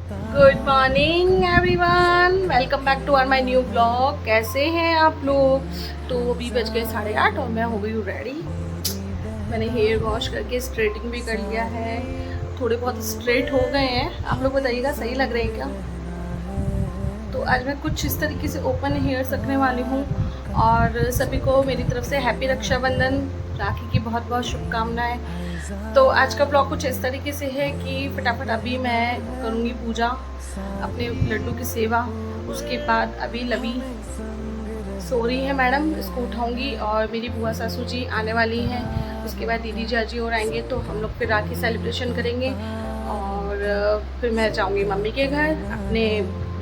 Good morning everyone, welcome back to our my new blog. कैसे हैं आप लोग? तो अभी बज गए 8:30 और मैं हो गई हूँ रेडी। मैंने हेयर वॉश करके स्ट्रेटिंग भी कर लिया है, थोड़े बहुत स्ट्रेट हो गए हैं। आप लोग बताइएगा सही लग रहे हैं क्या? तो आज मैं कुछ इस तरीके से ओपन हेयर्स रखने वाली हूँ और सभी को मेरी तरफ से हैप्पी रक्षाबंधन, राखी की बहुत बहुत शुभकामनाएं। तो आज का ब्लॉग कुछ इस तरीके से है कि फटाफट अभी मैं करूँगी पूजा, अपने लड्डू की सेवा। उसके बाद अभी लवी सो रही है मैडम, इसको उठाऊंगी और मेरी बुआ सासू जी आने वाली हैं। उसके बाद दीदी जाजी और आएंगे तो हम लोग फिर राखी सेलिब्रेशन करेंगे और फिर मैं जाऊंगी मम्मी के घर अपने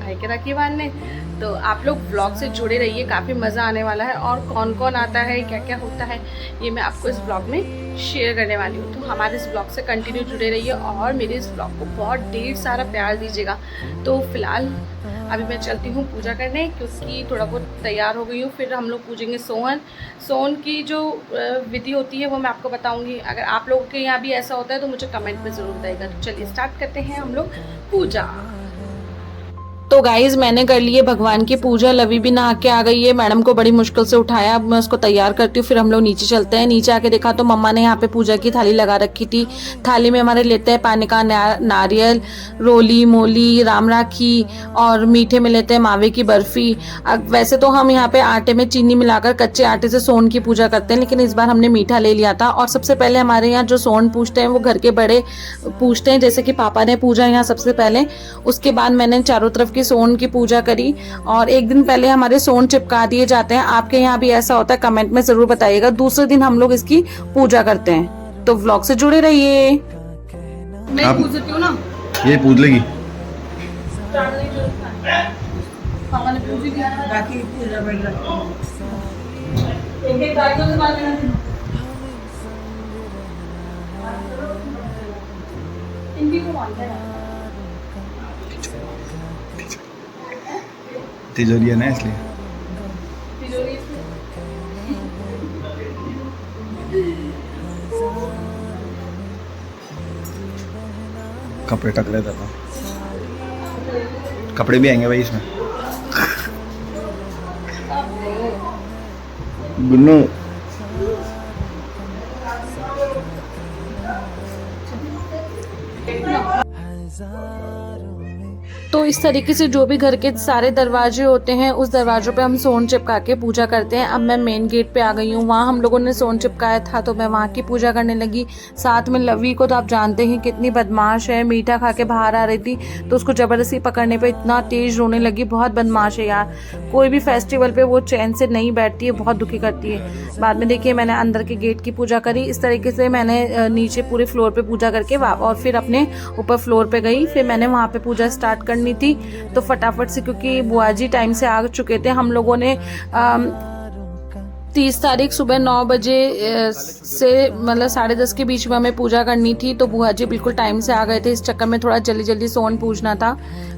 भाई के राखी बांधने। तो आप लोग ब्लॉग से जुड़े रहिए, काफ़ी मज़ा आने वाला है और कौन कौन आता है, क्या क्या होता है, ये मैं आपको इस ब्लॉग में शेयर करने वाली हूँ। तो हमारे इस ब्लॉग से कंटिन्यू जुड़े रहिए और मेरे इस ब्लॉग को बहुत ढेर सारा प्यार दीजिएगा। तो फिलहाल अभी मैं चलती हूँ पूजा करने, क्योंकि थोड़ा बहुत तैयार हो गई हूँ। फिर हम लोग पूजेंगे सोहन। सोहन की जो विधि होती है वो मैं आपको बताऊँगी। अगर आप लोगों के यहाँ भी ऐसा होता है तो मुझे कमेंट में ज़रूर बताइएगा। तो चलिए स्टार्ट करते हैं हम लोग पूजा। तो गाइज मैंने कर ली है भगवान की पूजा। लवी भी नहा के आ गई है, मैडम को बड़ी मुश्किल से उठाया। अब मैं उसको तैयार करती हूँ, फिर हम लोग नीचे चलते हैं। नीचे आके देखा तो मम्मा ने यहाँ पे पूजा की थाली लगा रखी थी। थाली में हमारे लेते हैं पानी का नारियल, रोली मोली, राम राखी और मीठे में लेते हैं मावे की बर्फी। वैसे तो हम यहाँ पे आटे में चीनी मिलाकर कच्चे आटे से सोन की पूजा करते हैं, लेकिन इस बार हमने मीठा ले लिया था। और सबसे पहले हमारे यहाँ जो सोन पूछते हैं वो घर के बड़े पूछते हैं, जैसे कि पापा ने पूजा यहाँ सबसे पहले। उसके बाद मैंने चारों तरफ की सोन की पूजा करी और एक दिन पहले हमारे सोन चिपका दिए जाते हैं। आपके यहाँ भी ऐसा होता है? कमेंट में जरूर बताइएगा। दूसरे दिन हम लोग इसकी पूजा करते हैं। तो व्लॉग से जुड़े रहिए। मैं पूछ सकती हूँ ना? ये पूछ लेगी। पापा ने पूछ लिया राखी पूजा बैठ रहा एक गाड़ियों से बात करना। इनकी को मानते हैं तिजोरी है ना, इसलिए। कपड़े टक रहे थे, कपड़े भी आएंगे भाई इसमें। गुन्नू तो इस तरीके से जो भी घर के सारे दरवाजे होते हैं उस दरवाजों पे हम सोन चिपका के पूजा करते हैं। अब मैं मेन गेट पे आ गई हूँ, वहाँ हम लोगों ने सोन चिपकाया था तो मैं वहाँ की पूजा करने लगी। साथ में लवी को तो आप जानते हैं कितनी बदमाश है, मीठा खा के बाहर आ रही थी तो उसको ज़बरदस्ती पकड़ने पे इतना तेज़ रोने लगी। बहुत बदमाश है यार, कोई भी फेस्टिवल पे वो चैन से नहीं बैठती है, बहुत दुखी करती है। बाद में देखिए मैंने अंदर के गेट की पूजा करी। इस तरीके से मैंने नीचे पूरे फ्लोर पे पूजा करके और फिर अपने ऊपर फ्लोर पे गई। फिर मैंने वहाँ पे पूजा स्टार्ट करनी थी तो फटाफट से, क्योंकि बुआ जी टाइम से आ चुके थे। हम लोगों ने 30 तारीख सुबह 9 बजे से मतलब 10:30 के बीच में हमें पूजा करनी थी, तो बुआ जी बिल्कुल टाइम से आ गए थे। इस चक्कर में थोड़ा जल्दी जल्दी सोन पूजना था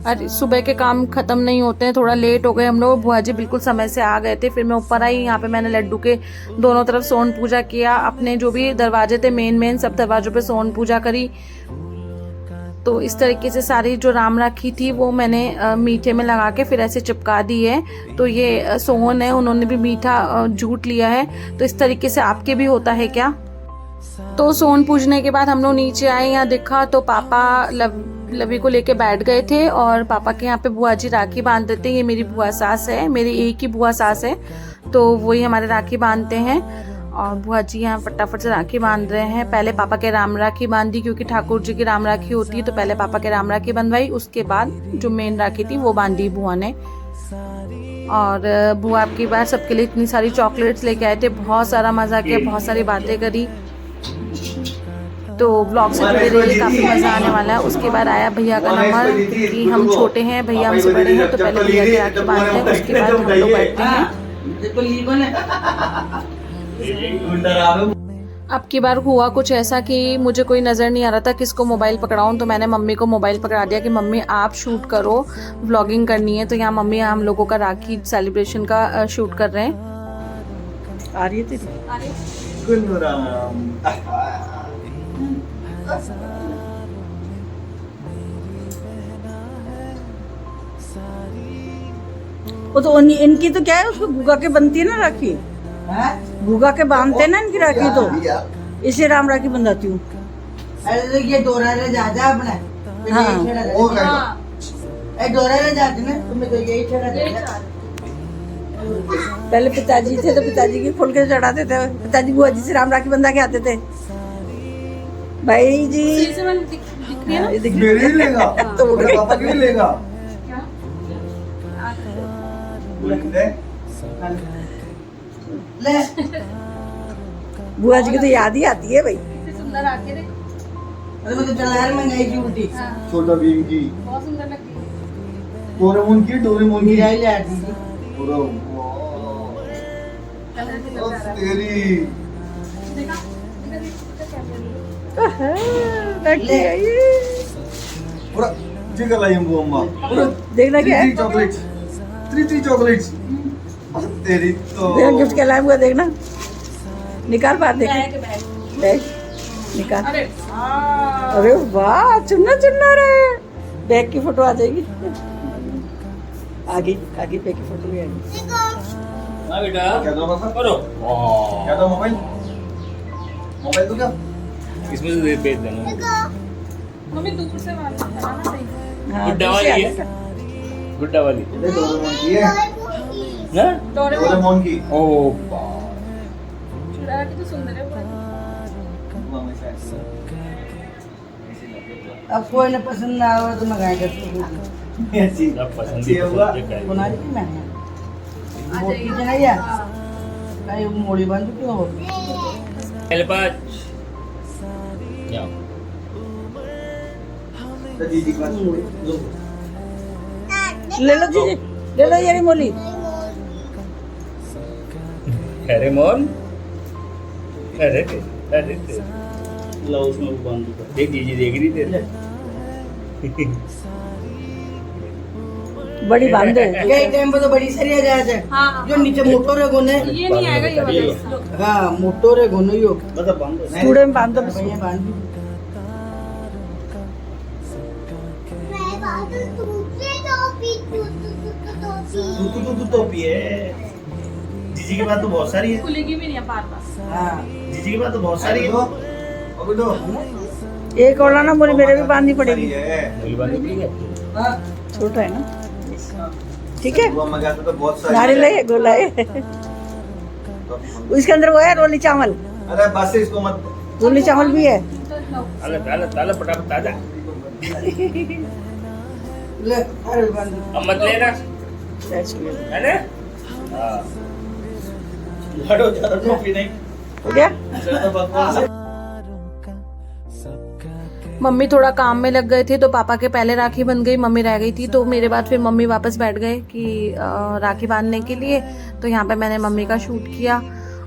और सुबह के काम खत्म नहीं होते हैं, थोड़ा लेट हो गए हम लोग। बुआ जी बिल्कुल समय से आ गए थे। फिर मैं ऊपर आई, यहाँ पे मैंने लड्डू के दोनों तरफ सोन पूजा किया। अपने जो भी दरवाजे थे मेन सब दरवाजों पे सोन पूजा करी। तो इस तरीके से सारी जो राम राखी थी वो मैंने मीठे में लगा के फिर ऐसे चिपका दी है। तो ये सोहन है, उन्होंने भी मीठा जूट लिया है। तो इस तरीके से आपके भी होता है क्या? तो सोहन पूजने के बाद हम लोग नीचे आए, यहाँ देखा तो पापा लवी को लेके बैठ गए थे और पापा के यहाँ पे बुआ जी राखी बांध देते हैं। ये मेरी बुआ सास है, मेरी एक ही बुआ सास है, तो वही हमारे राखी बांधते हैं। और बुआ जी यहाँ फटाफट से राखी बांध रहे हैं। पहले पापा के राम राखी बांधी, क्योंकि ठाकुर जी की राम राखी होती है, तो पहले पापा के राम राखी बंधवाई। उसके बाद जो मेन राखी थी वो बांधी बुआ ने। और बुआ आपकी बार सबके लिए इतनी सारी चॉकलेट्स लेके आए थे, बहुत सारा मज़ा किया, बहुत सारी बातें करी। तो ब्लॉग से जुड़े रहिए, काफ़ी मज़ा आने वाला है। उसके बाद आया भैया का नंबर कि हम छोटे हैं, भैया हमसे बड़े हैं, तो पहले भैया की राखी बांधते हैं, उसके बाद हम लोग बैठते हैं। अब की बार हुआ कुछ ऐसा कि मुझे कोई नज़र नहीं आ रहा था किसको मोबाइल पकड़ाऊँ, तो मैंने मम्मी को मोबाइल पकड़ा दिया कि मम्मी आप शूट करो, व्लॉगिंग करनी है। तो यहाँ मम्मी हम लोगों का राखी सेलिब्रेशन का शूट कर रहे हैं। आ रही है तेरी? वो तो इनकी तो क्या है, उसको भूगा के बनती है ना राखी, भूगा के बांधते हैं ना इनकी राखी, तो इसे राम राखी बंधाती हूँ। अरे तो ये डोरा ले जा अपना। हाँ। डोरा ले जाते ना, तुम्हें तो यही छेड़ा देगा। पहले पिताजी थे तो पिताजी की खोल के चढ़ाते थे, पिताजी बुआ जी से राम राखी बंधा के आते थे। भाई जी हाँ, ये दिख रही मेरे ही लेगा तो वो मेरे पापा के भी लेगा ले बुआ जी की तो याद ही आती है भाई। सुंदर आके रे, अरे मैं तो चलार मंगाई थी उल्टी। छोटा भीम की, बहुत सुंदर लगती है। डोरेमोन की, डोरेमोन की गिराई ले आती थी। पूरा कलर भी ओ लग रहा है। तेरी देखा इधर इधर क्या कर रही है? पूरा जिगल आई हमको अम्मा पूरा देखना क्या है, चॉकलेट्स, थ्री चॉकलेट्स तेरी तो गिफ्ट क्या लाया हुआ, देखना निकाल बाहर, देख बैग बैग। बैग निकाल। अरे हाँ। अरे वाह, चुन्ना चुन्ना रे, बैग की फोटो आ जाएगी, आगे आगे बैग की फोटो भी आएगी। हाँ बेटा क्या दो पापा, करो। क्या दो मोबाइल, मोबाइल तो क्या इसमें से भेज देना। मम्मी दूर से बनाना चाहिए। हाँ, गुड्डा दूसरी वाली आ है। जाएगा। गुड्डा वाली ये डोरेमोन की है, ना? डोरेमोन की ओ चुरा के तो सुंदर है वो। अब कोई ने पसंद ना आवा तो मंगाए कर ऐसी सब पसंद अच्छी ही है हुआ। पसंद है बना दी मैं मोटी जनाया कहीं मोड़ी बंद क्यों हो। पहले पाँच जाओ। तो दीदी का लो ले लो जी, ले लो ये मोली। अरे मोहन, अरे अरे लो उसमें बांध दो देख दीजिए, देख रही तेरे बड़ी बांध है। यही टाइम पे तो बड़ी सारी आ जाए थे। हाँ। जो नीचे मोटो रे गोने, ये नहीं आएगा ये वाला। हाँ मोटो रे गोने यो मतलब बांध दो चूड़े में बांध दो बस। भैया बांध दी। तू टोपी है, जीजी की बात तो बहुत सारी है, खुलेगी भी नहीं बार बार। हाँ जीजी की बात तो बहुत सारी है। अभी तो एक और लाना मोली, मेरे भी बांधनी पड़ेगी, बोली बात नहीं है। हाँ छोटा है ना, ठीक है। वो मंगाते तो बहुत सारी नारियल है। है, गोला है, इसके अंदर वो है रोली चावल, अरे बस से इसको मत रोली चावल भी है। ताला ताला ताला फटाफट ताजा। ले अरे बांध दी। अब मत लेना, है ना? हाँ। लड़ो ज्यादा टोपी नहीं, हो गया। ज्यादा बकवास है। मम्मी थोड़ा काम में लग गए थे तो पापा के पहले राखी बन गई, मम्मी रह गई थी, तो मेरे बाद फिर मम्मी वापस बैठ गए कि राखी बांधने के लिए। तो यहाँ पे मैंने मम्मी का शूट किया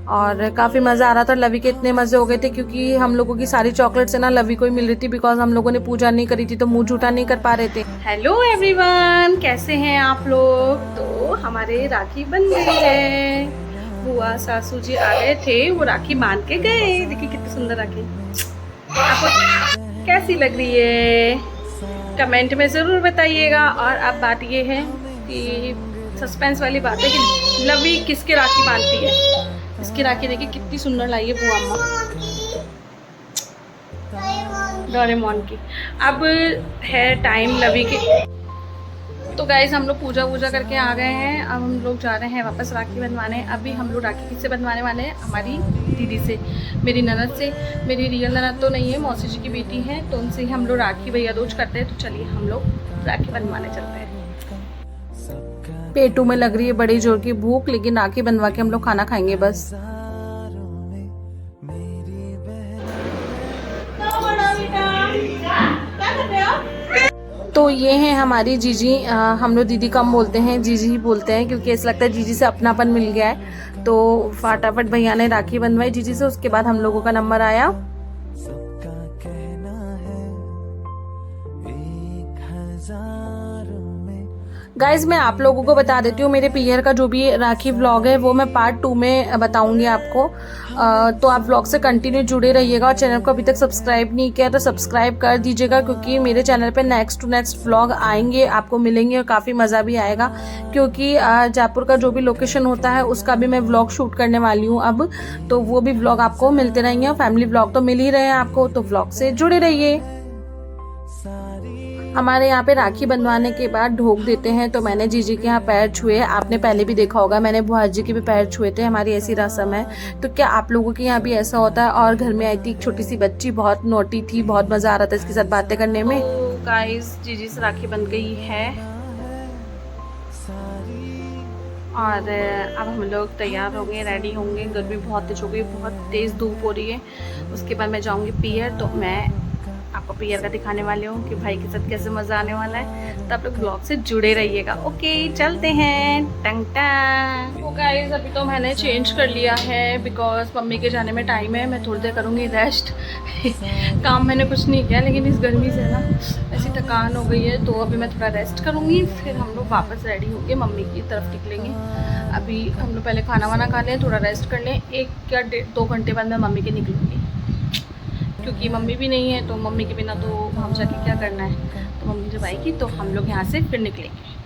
और काफ़ी मज़ा आ रहा था। लवी के इतने मज़े हो गए थे क्योंकि हम लोगों की सारी चॉकलेट्स है ना लवी को ही मिल रही थी, बिकॉज हम लोगों ने पूजा नहीं करी थी तो मुंह झूठा नहीं कर पा रहे थे। हेलो एवरीवन, कैसे हैं आप लोग? तो हमारे राखी बन गई है, बुआ सासू जी आ गए थे, वो राखी बांध के गए। देखिए कितनी सुंदर राखी, आपको कैसी लग रही है कमेंट में ज़रूर बताइएगा। और अब बात ये है कि सस्पेंस वाली बात है कि लवी किसके राखी बांधती है। इसकी राखी देखिए कितनी सुंदर लाई है बुआ अम्मा, डोरेमोन की। अब है टाइम लवी के, तो गाइज हम लोग पूजा वूजा करके आ गए हैं। अब हम लोग जा रहे हैं वापस राखी बनवाने। अभी हम लोग राखी किससे बनवाने वाले हैं? हमारी दीदी से, मेरी ननद से। मेरी रियल ननद तो नहीं है, मौसी जी की बेटी है, तो उनसे ही हम लोग राखी भैया दूज करते हैं। तो चलिए हम लोग राखी बनवाने चलते हैं। पेटू में लग रही है बड़ी जोर की भूख, लेकिन राखी बनवा के हम लोग खाना खाएंगे बस। तो ये हैं हमारी जीजी, हम लोग दीदी कम बोलते हैं, जीजी ही बोलते हैं क्योंकि ऐसा लगता है जीजी से अपनापन मिल गया है। तो फटाफट भैया ने राखी बनवाई जीजी से, उसके बाद हम लोगों का नंबर आया। गाइज़ मैं आप लोगों को बता देती हूँ, मेरे पीयर का जो भी राखी व्लॉग है वो मैं पार्ट 2 में बताऊँगी आपको। तो आप व्लॉग से कंटिन्यू जुड़े रहिएगा और चैनल को अभी तक सब्सक्राइब नहीं किया तो सब्सक्राइब कर दीजिएगा, क्योंकि मेरे चैनल पे नेक्स्ट टू नेक्स्ट व्लॉग आएंगे, आपको मिलेंगे और काफ़ी मज़ा भी आएगा। क्योंकि जयपुर का जो भी लोकेशन होता है उसका भी मैं व्लॉग शूट करने वाली हूँ अब, तो वो भी व्लॉग आपको मिलते रहेंगे। और फैमिली व्लॉग तो मिल ही रहे हैं आपको, तो व्लॉग से जुड़े रहिए। हमारे यहाँ पे राखी बंधवाने के बाद ढोक देते हैं, तो मैंने जीजी के यहाँ पैर छुए। आपने पहले भी देखा होगा, मैंने बुआ जी के भी पैर छुए थे, हमारी ऐसी रस्म है। तो क्या आप लोगों के यहाँ भी ऐसा होता है? और घर में आई थी एक छोटी सी बच्ची, बहुत नोटी थी, बहुत मज़ा आ रहा था इसके साथ बातें करने में। तो गाइस जीजी से राखी बंध गई है और अब हम लोग तैयार होंगे, रेडी होंगे। गर्मी बहुत तेज हो गई, बहुत तेज़ धूप हो रही है। उसके बाद मैं जाऊँगी पियर, तो मैं आपको पियर का दिखाने वाली हूँ कि भाई के साथ कैसे मज़ा आने वाला है। तो आप लोग ब्लॉग से जुड़े रहिएगा। ओके चलते हैं। टंग टंग। तो गाइस अभी तो मैंने चेंज कर लिया है, बिकॉज मम्मी के जाने में टाइम है। मैं थोड़ी देर करूँगी रेस्ट। काम मैंने कुछ नहीं किया, लेकिन इस गर्मी से ना ऐसी थकान हो गई है, तो अभी मैं थोड़ा रेस्ट करूँगी। फिर हम लोग वापस रेडी होके मम्मी की तरफ निकलेंगे। अभी हम लोग पहले खाना वाना खा लें, थोड़ा रेस्ट कर लें। 1 या 2 घंटे बाद मैं मम्मी के निकलूँगी, क्योंकि मम्मी भी नहीं है, तो मम्मी के बिना तो हम जाके क्या करना है। तो मम्मी जब आएगी तो हम लोग यहाँ से फिर निकलेंगे।